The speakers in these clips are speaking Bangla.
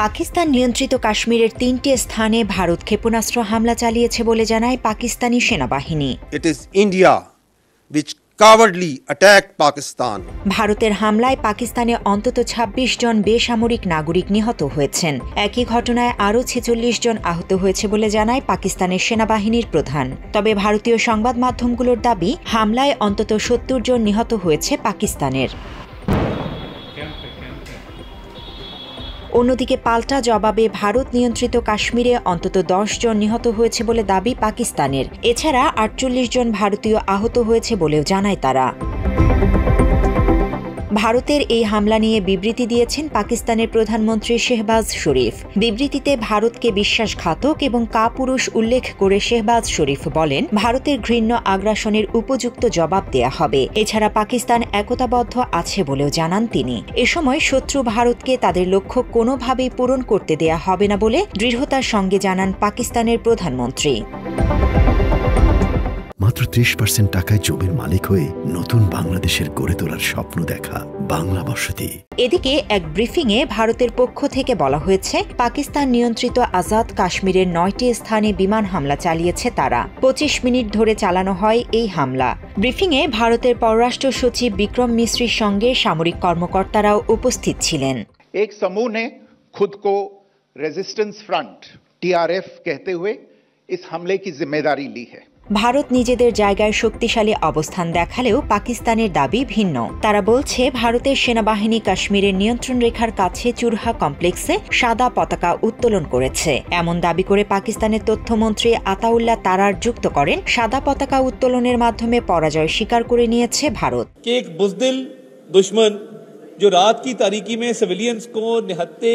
পাকিস্তান নিয়ন্ত্রিত কাশ্মীরের ৩টি স্থানে ভারত ক্ষেপণাস্ত্র হামলা চালিয়েছে বলে জানায় পাকিস্তানি সেনাবাহিনী। It is India which cowardly attacked Pakistan. ভারতের হামলায় পাকিস্তানে অন্তত ২৬ জন বেসামরিক নাগরিক নিহত হয়েছেন। একই ঘটনায় আরও ৪৬ জন আহত হয়েছে বলে জানায় পাকিস্তানের সেনাবাহিনীর প্রধান। তবে ভারতীয় সংবাদ মাধ্যমগুলোর দাবি, হামলায় অন্তত ৭০ জন নিহত হয়েছে পাকিস্তানের। অন্যদিকে পাল্টা জবাবে ভারত নিয়ন্ত্রিত কাশ্মীরে অন্তত ১০ জন নিহত হয়েছে বলে দাবি পাকিস্তানের। এছাড়া ৪৮ জন ভারতীয় আহত হয়েছে বলেও জানায় তারা। ভারতের এই হামলা নিয়ে বিবৃতি দিয়েছেন পাকিস্তানের প্রধানমন্ত্রী শেহবাজ শরীফ। বিবৃতিতে ভারতকে বিশ্বাসঘাতক এবং কাপুরুষ উল্লেখ করে শেহবাজ শরীফ বলেন, ভারতের ঘৃণ্য আগ্রাসনের উপযুক্ত জবাব দেয়া হবে। এছাড়া পাকিস্তান একতাবদ্ধ আছে বলেও জানান তিনি। এ সময় শত্রু ভারতকে তাদের লক্ষ্য কোনোভাবেই পূরণ করতে দেয়া হবে না বলে দৃঢ়তার সঙ্গে জানান পাকিস্তানের প্রধানমন্ত্রী। মাত্র ৩০% টাকায় জমির মালিক হয়ে নতুন বাংলাদেশের গড়ে তোলার স্বপ্ন দেখা বাংলা বসতি। এদিকে এক ব্রিফিংয়ে ভারতের পক্ষ থেকে বলা হয়েছে, পাকিস্তান নিয়ন্ত্রিত আজাদ কাশ্মীরের ৯টি স্থানে বিমান হামলা চালিয়েছে তারা। ২৫ মিনিট ধরে চালানো হয় এই হামলা। ব্রিফিংয়ে ভারতের পররাষ্ট্র সচিব বিক্রম মিশ্রির সঙ্গে সামরিক কর্মকর্তারাও উপস্থিত ছিলেন। এক समूह ने खुद को रेजिस्टेंस फ्रंट TRF कहते हुए इस हमले की जिम्मेदारी ली है। ভারত নিজেদের জায়গায় শক্তিশালী অবস্থান দেখালেও পাকিস্তানের দাবি ভিন্ন। তারা বলছে, ভারতের সেনাবাহিনী কাশ্মীরের নিয়ন্ত্রণ রেখার কাছে চুরহা কমপ্লেক্সে সাদা পতাকা উত্তোলন করেছে। এমন দাবি করে পাকিস্তানের তথ্যমন্ত্রী আতাউল্লাহ তারার যুক্ত করেন, সাদা পতাকা উত্তোলনের মাধ্যমে পরাজয় স্বীকার করে নিয়েছে ভারত। এক বুজদিল দুশ্মন जो रात की तारीकी में सिविलियंस को निहत्ते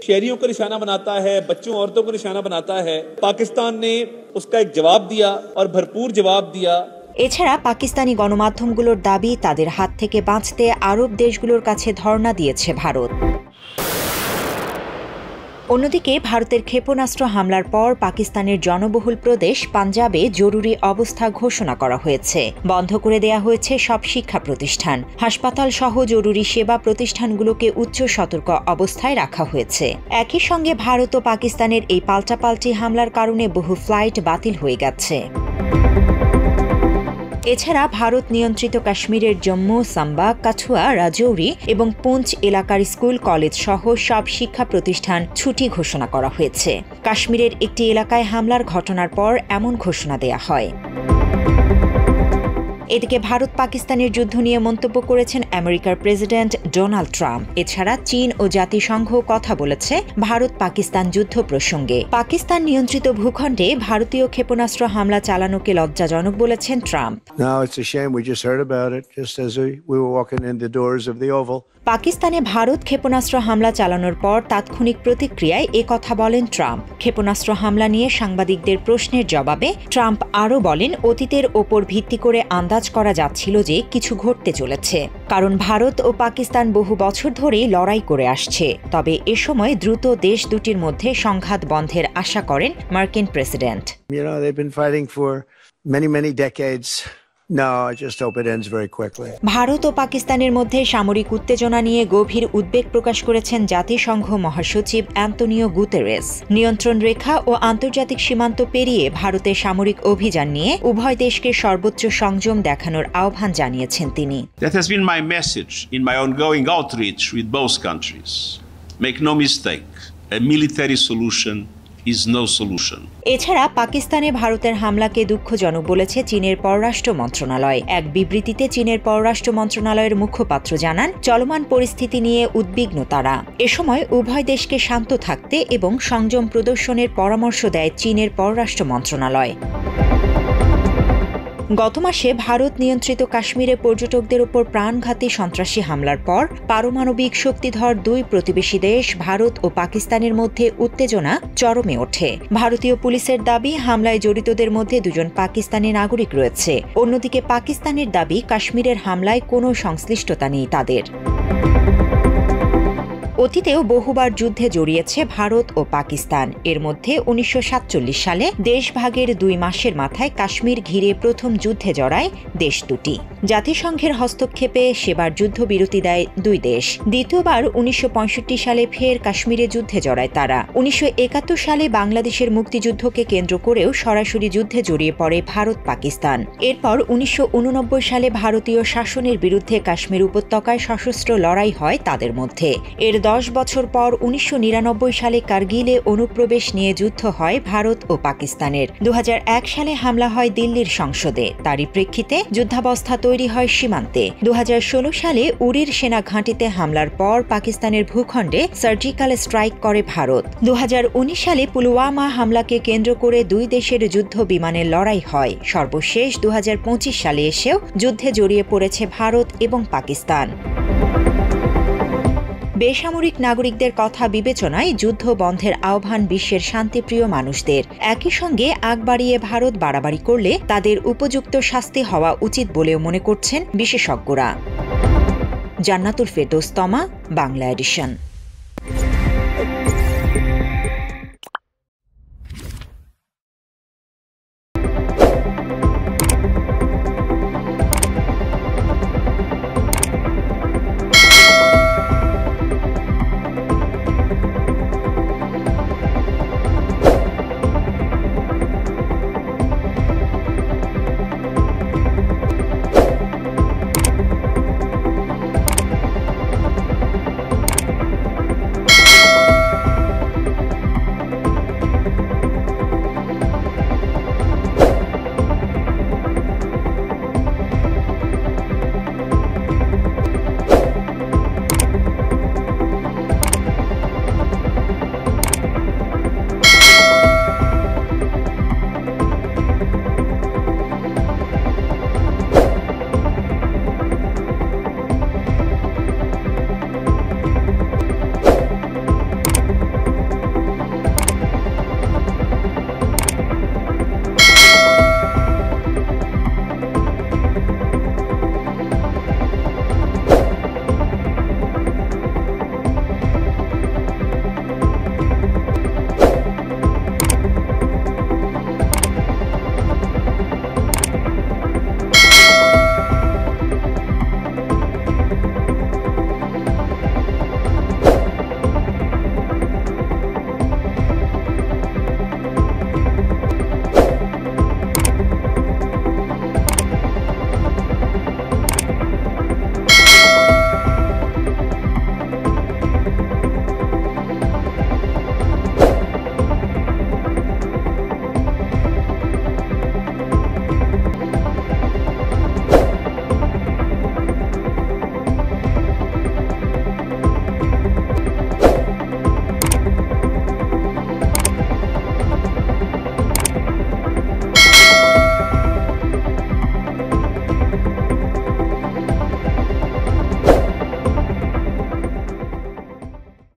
शहरियों को निशाना बनाता है, बच्चों औरतों को निशाना बनाता है, पाकिस्तान ने उसका एक जवाब दिया और भरपूर जवाब दिया। এছাড়া পাকিস্তানি গণমাধ্যমগুলোর দাবি, তাদের হাত থেকে বাঁচতে আরব দেশগুলোর কাছে ধর্ণা দিয়েছে ভারত। অন্যদিকে ভারতের ক্ষেপণাস্ত্র হামলার পর পাকিস্তানের জনবহুল প্রদেশ পাঞ্জাবে জরুরি অবস্থা ঘোষণা করা হয়েছে। বন্ধ করে দেয়া হয়েছে সব শিক্ষা প্রতিষ্ঠান, হাসপাতাল সহ জরুরি সেবা প্রতিষ্ঠানগুলোকে উচ্চ সতর্ক অবস্থায় রাখা হয়েছে। একই সঙ্গে ভারত ও পাকিস্তানের এই পাল্টাপাল্টি হামলার কারণে বহু ফ্লাইট বাতিল হয়ে গেছে। এছাড়া ভারত নিয়ন্ত্রিত কাশ্মীরের জম্মু, সাম্বা, কাঠুয়া, রাজৌরি এবং পুঞ্চ এলাকার স্কুল, কলেজ সহ সব শিক্ষা প্রতিষ্ঠান ছুটি ঘোষণা করা হয়েছে। কাশ্মীরের একটি এলাকায় হামলার ঘটনার পর এমন ঘোষণা দেয়া হয়। এদিকে ভারত পাকিস্তানের যুদ্ধ নিয়ে মন্তব্য করেছেন আমেরিকার প্রেসিডেন্ট ডোনাল্ড ট্রাম্প। এছাড়া চীন ও জাতিসংঘ কথা বলেছে ভারত পাকিস্তান যুদ্ধ প্রসঙ্গে। পাকিস্তান নিয়ন্ত্রিত ভূখণ্ডে ভারতীয় ক্ষেপণাস্ত্র হামলা চালানোকে লজ্জাজনক বলেছেন ট্রাম্প। পাকিস্তানে ভারত ক্ষেপণাস্ত্র হামলা চালানোর পর তাৎক্ষণিক প্রতিক্রিয়ায় কথা বলেন ট্রাম্প। ক্ষেপণাস্ত্র হামলা নিয়ে সাংবাদিকদের প্রশ্নের জবাবে ট্রাম্প আরও বলেন, অতীতের ওপর ভিত্তি করে আন্দাজ করা যাচ্ছিল যে কিছু ঘটতে চলেছে, কারণ ভারত ও পাকিস্তান বহু বছর ধরেই লড়াই করে আসছে। তবে এ সময় দ্রুত দেশ দুটির মধ্যে সংঘাত বন্ধের আশা করেন মার্কিন প্রেসিডেন্ট। ভারত ও পাকিস্তানের মধ্যে সামরিক উত্তেজনা নিয়ে গভীর উদ্বেগ প্রকাশ করেছেন জাতিসংঘ মহাসচিব অ্যান্তোনিও গুতেরেস। নিয়ন্ত্রণ রেখা ও আন্তর্জাতিক সীমান্ত পেরিয়ে ভারতের সামরিক অভিযান নিয়ে উভয় দেশকে সর্বোচ্চ সংযম দেখানোর আহ্বান জানিয়েছেন তিনি। That has been my message in my ongoing outreach with both countries. Make no mistake, a military solution is no solution. এছাড়া পাকিস্তানে ভারতের হামলাকে দুঃখজনক বলেছে চীনের পররাষ্ট্র মন্ত্রণালয়। এক বিবৃতিতে চীনের পররাষ্ট্র মন্ত্রণালয়ের মুখপাত্র জানান, চলমান পরিস্থিতি নিয়ে উদ্বিগ্ন তারা। এ সময় উভয় দেশকে শান্ত থাকতে এবং সংযম প্রদর্শনের পরামর্শ দেয় চীনের পররাষ্ট্র মন্ত্রণালয়। গত মাসে ভারত নিয়ন্ত্রিত কাশ্মীরে পর্যটকদের উপর প্রাণঘাতী সন্ত্রাসী হামলার পর পারমাণবিক শক্তিধর দুই প্রতিবেশী দেশ ভারত ও পাকিস্তানের মধ্যে উত্তেজনা চরমে ওঠে। ভারতীয় পুলিশের দাবি, হামলায় জড়িতদের মধ্যে 2 জন পাকিস্তানি নাগরিক রয়েছে। অন্যদিকে পাকিস্তানের দাবি, কাশ্মীরের হামলায় কোনো সংশ্লিষ্টতা নেই তাদের। অতীতেও বহুবার যুদ্ধে জড়িয়েছে ভারত ও পাকিস্তান। এর মধ্যে 1947 সালে দেশভাগের 2 মাসের মাথায় কাশ্মীর ঘিরে প্রথম যুদ্ধে জড়ায় দেশ দুটি। জাতিসংঘের হস্তক্ষেপে সেবার যুদ্ধবিরতি দেয় 2 দেশ। দ্বিতীয়বার 1965 সালে ফের কাশ্মীরে যুদ্ধে জড়ায় তারা। 1971 সালে বাংলাদেশের মুক্তিযুদ্ধকে কেন্দ্র করেও সরাসরি যুদ্ধে জড়িয়ে পড়ে ভারত পাকিস্তান। এরপর 1989 সালে ভারতীয় শাসনের বিরুদ্ধে কাশ্মীর উপত্যকায় সশস্ত্র লড়াই হয় তাদের মধ্যে। এর 10 বছর পর 1999 সালে কার্গিলে অনুপ্রবেশ নিয়ে যুদ্ধ হয় ভারত ও পাকিস্তানের। 2001 সালে হামলা হয় দিল্লির সংসদে। তারই প্রেক্ষিতে যুদ্ধাবস্থা তৈরি হয় সীমান্তে। 2016 সালে উরির সেনা ঘাঁটিতে হামলার পর পাকিস্তানের ভূখণ্ডে সার্জিক্যাল স্ট্রাইক করে ভারত। 2019 সালে পুলওয়ামা হামলাকে কেন্দ্র করে 2 দেশের যুদ্ধ বিমানের লড়াই হয়। সর্বশেষ 2025 সালে এসেও যুদ্ধে জড়িয়ে পড়েছে ভারত এবং পাকিস্তান। বেসামরিক নাগরিকদের কথা বিবেচনায় যুদ্ধ বন্ধের আহ্বান বিশ্বের শান্তিপ্রিয় মানুষদের। একই সঙ্গে আগ বাড়িয়ে ভারত বাড়াবাড়ি করলে তাদের উপযুক্ত শাস্তি হওয়া উচিত বলেও মনে করছেন বিশেষজ্ঞরা। জান্নাতুল ফেরদৌস তমা, বাংলা এডিশন।